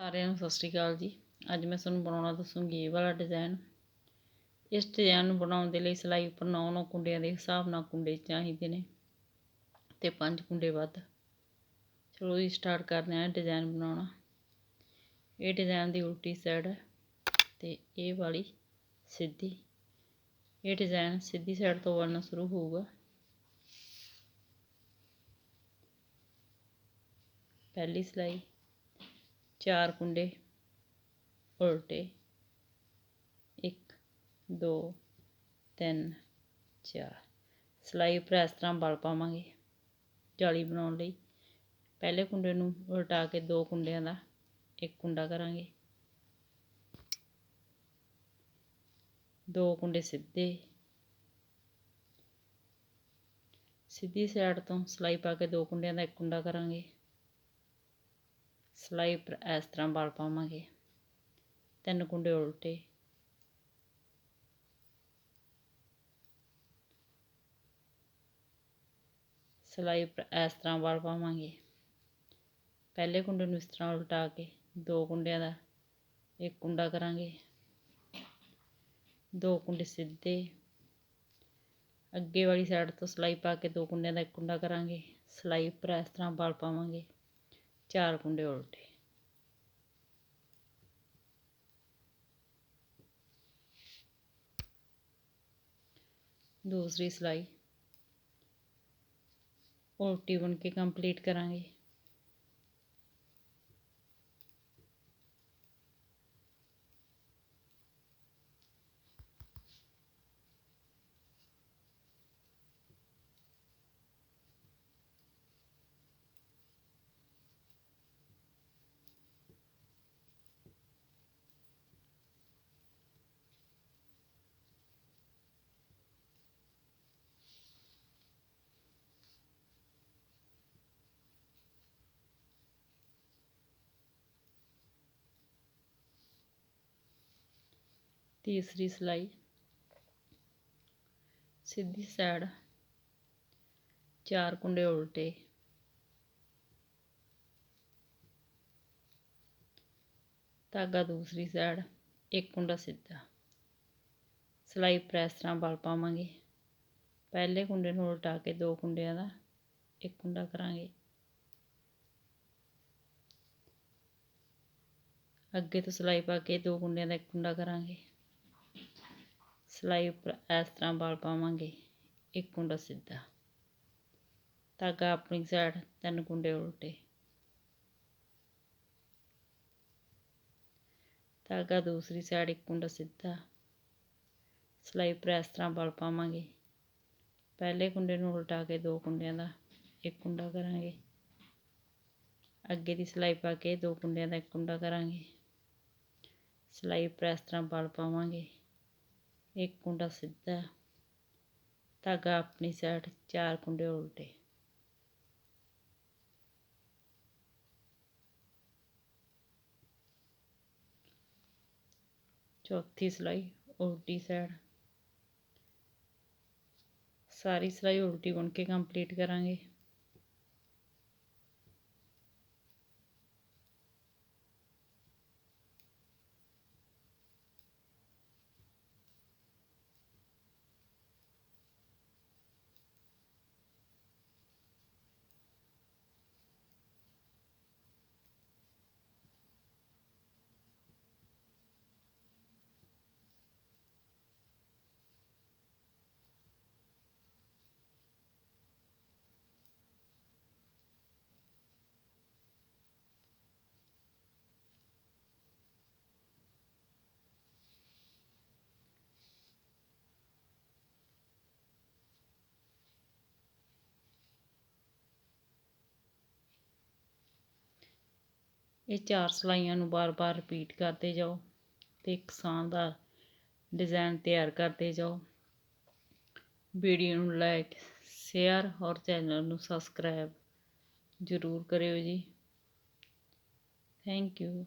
ਸਾਰਿਆਂ ਨੂੰ ਸਤਿ ਸ਼੍ਰੀ ਅਕਾਲ ਜੀ। ਅੱਜ ਮੈਂ ਤੁਹਾਨੂੰ ਬਣਾਉਣਾ ਦੱਸੂਗੀ ਇਹ ਵਾਲਾ ਡਿਜ਼ਾਈਨ। ਇਸ ਡਿਜ਼ਾਈਨ ਨੂੰ ਬਣਾਉਣ ਦੇ ਲਈ ਸਿਲਾਈ ਉੱਪਰ 9 ਕੁੰਡਿਆਂ ਦੇ ਹਿਸਾਬ ਨਾਲ ਕੁੰਡੇ ਚਾਹੀਦੇ ਨੇ ਤੇ 5 ਕੁੰਡੇ ਵੱਧ। ਚਲੋ ਜੀ ਸਟਾਰਟ ਕਰਦੇ ਹਾਂ ਡਿਜ਼ਾਈਨ ਬਣਾਉਣਾ। ਇਹ ਡਿਜ਼ਾਈਨ ਦੀ ਉਲਟੀ ਸਾਈਡ ਹੈ ਤੇ ਇਹ ਵਾਲੀ ਸਿੱਧੀ। ਇਹ ਡਿਜ਼ਾਈਨ ਸਿੱਧੀ ਸਾਈਡ ਤੋਂ ਬਣਨਾ ਸ਼ੁਰੂ ਹੋਊਗਾ। ਪਹਿਲੀ ਸਿਲਾਈ 4 ਕੁੰਡੇ ਉਲਟੇ 1 2 3 4। ਸਿਲਾਈ ਉੱਪਰ ਇਸ ਤਰ੍ਹਾਂ ਵਲ ਪਾਵਾਂਗੇ ਜਾਲੀ ਬਣਾਉਣ ਲਈ। ਪਹਿਲੇ ਕੁੰਡੇ ਨੂੰ ਉਲਟਾ ਕੇ 2 ਕੁੰਡਿਆਂ ਦਾ ਇੱਕ ਕੁੰਡਾ ਕਰਾਂਗੇ। 2 ਕੁੰਡੇ ਸਿੱਧੇ, ਸਿੱਧੀ ਸਾਈਡ ਤੋਂ ਸਿਲਾਈ ਪਾ ਕੇ 2 ਕੁੰਡਿਆਂ ਦਾ ਇੱਕ ਕੁੰਡਾ ਕਰਾਂਗੇ। ਸਿਲਾਈ ਉੱਪਰ ਇਸ ਤਰ੍ਹਾਂ ਵਲ ਪਾਵਾਂਗੇ। 3 ਕੁੰਡੇ ਉਲਟੇ, ਸਿਲਾਈ ਉੱਪਰ ਇਸ ਤਰ੍ਹਾਂ ਵਲ ਪਾਵਾਂਗੇ। ਪਹਿਲੇ ਕੁੰਡੇ ਨੂੰ ਇਸ ਤਰ੍ਹਾਂ ਉਲਟਾ ਕੇ 2 ਕੁੰਡਿਆਂ ਦਾ ਇੱਕ ਕੁੰਡਾ ਕਰਾਂਗੇ। 2 ਕੁੰਡੇ ਸਿੱਧੇ, ਅੱਗੇ ਵਾਲੀ ਸਾਈਡ ਤੋਂ ਸਿਲਾਈ ਪਾ ਕੇ 2 ਕੁੰਡਿਆਂ ਦਾ ਇੱਕ ਕੁੰਡਾ ਕਰਾਂਗੇ। ਸਿਲਾਈ ਉੱਪਰ ਇਸ ਤਰ੍ਹਾਂ ਵਲ ਪਾਵਾਂਗੇ। 4 ਕੁੰਡੇ ਉਲਟੇ, ਦੂਸਰੀ ਸਿਲਾਈ ਉਲਟੀ ਬੁਣ ਕੇ ਕੰਪਲੀਟ ਕਰਾਂਗੇ। ਤੀਸਰੀ ਸਿਲਾਈ ਸਿੱਧੀ ਸਾਈਡ 4 ਕੁੰਡੇ ਉਲਟੇ, ਧਾਗਾ ਦੂਸਰੀ ਸਾਈਡ ਇੱਕ ਕੁੰਡਾ ਸਿੱਧਾ। ਸਿਲਾਈ ਉੱਪਰ ਇਸ ਤਰ੍ਹਾਂ ਵਲ ਪਾਵਾਂਗੇ। ਪਹਿਲੇ ਕੁੰਡੇ ਨੂੰ ਉਲਟਾ ਕੇ 2 ਕੁੰਡਿਆਂ ਦਾ ਇੱਕ ਕੁੰਡਾ ਕਰਾਂਗੇ। ਅੱਗੇ ਤੋਂ ਸਿਲਾਈ ਪਾ ਕੇ 2 ਕੁੰਡਿਆਂ ਦਾ ਇੱਕ ਕੁੰਡਾ ਕਰਾਂਗੇ। ਸਿਲਾਈ ਉੱਪਰ ਇਸ ਤਰ੍ਹਾਂ ਵਲ ਪਾਵਾਂਗੇ। ਇੱਕ ਕੁੰਡਾ ਸਿੱਧਾ, ਧਾਗਾ ਆਪਣੀ ਸਾਈਡ 3 ਕੁੰਡੇ ਉਲਟੇ, ਧਾਗਾ ਦੂਸਰੀ ਸਾਈਡ ਇੱਕ ਕੁੰਡਾ ਸਿੱਧਾ। ਸਿਲਾਈ ਉੱਪਰ ਇਸ ਤਰ੍ਹਾਂ ਵਲ ਪਾਵਾਂਗੇ। ਪਹਿਲੇ ਕੁੰਡੇ ਨੂੰ ਉਲਟਾ ਕੇ 2 ਕੁੰਡਿਆਂ ਦਾ ਇੱਕ ਕੁੰਡਾ ਕਰਾਂਗੇ। ਅੱਗੇ ਦੀ ਸਿਲਾਈ ਪਾ ਕੇ 2 ਕੁੰਡਿਆਂ ਦਾ ਇੱਕ ਕੁੰਡਾ ਕਰਾਂਗੇ। ਸਿਲਾਈ ਉੱਪਰ ਇਸ ਤਰ੍ਹਾਂ ਵਲ ਪਾਵਾਂਗੇ। ਇੱਕ ਕੁੰਡਾ ਸਿੱਧਾ, ਧਾਗਾ ਆਪਣੀ ਸਾਈਡ 4 ਕੁੰਡੇ ਉਲਟੇ, ਚੌਥੀ ਸਿਲਾਈ ਉਲਟੀ ਸਾਈਡ। ਸਾਰੀ ਸਿਲਾਈ ਉਲਟੀ ਬੁਣ ਕੇ ਕੰਪਲੀਟ ਕਰਾਂਗੇ। ਇਹ 4 ਸਿਲਾਈਆਂ ਨੂੰ ਬਾਰ-ਬਾਰ ਰਿਪੀਟ ਕਰਦੇ ਜਾਓ ਤੇ ਇੱਕ ਸ਼ਾਨਦਾਰ ਡਿਜ਼ਾਈਨ ਤਿਆਰ ਕਰਦੇ ਜਾਓ। ਵੀਡੀਓ ਨੂੰ ਲਾਈਕ, ਸ਼ੇਅਰ ਔਰ ਚੈਨਲ ਨੂੰ ਸਬਸਕ੍ਰਾਈਬ ਜ਼ਰੂਰ ਕਰਿਓ ਜੀ। Thank you.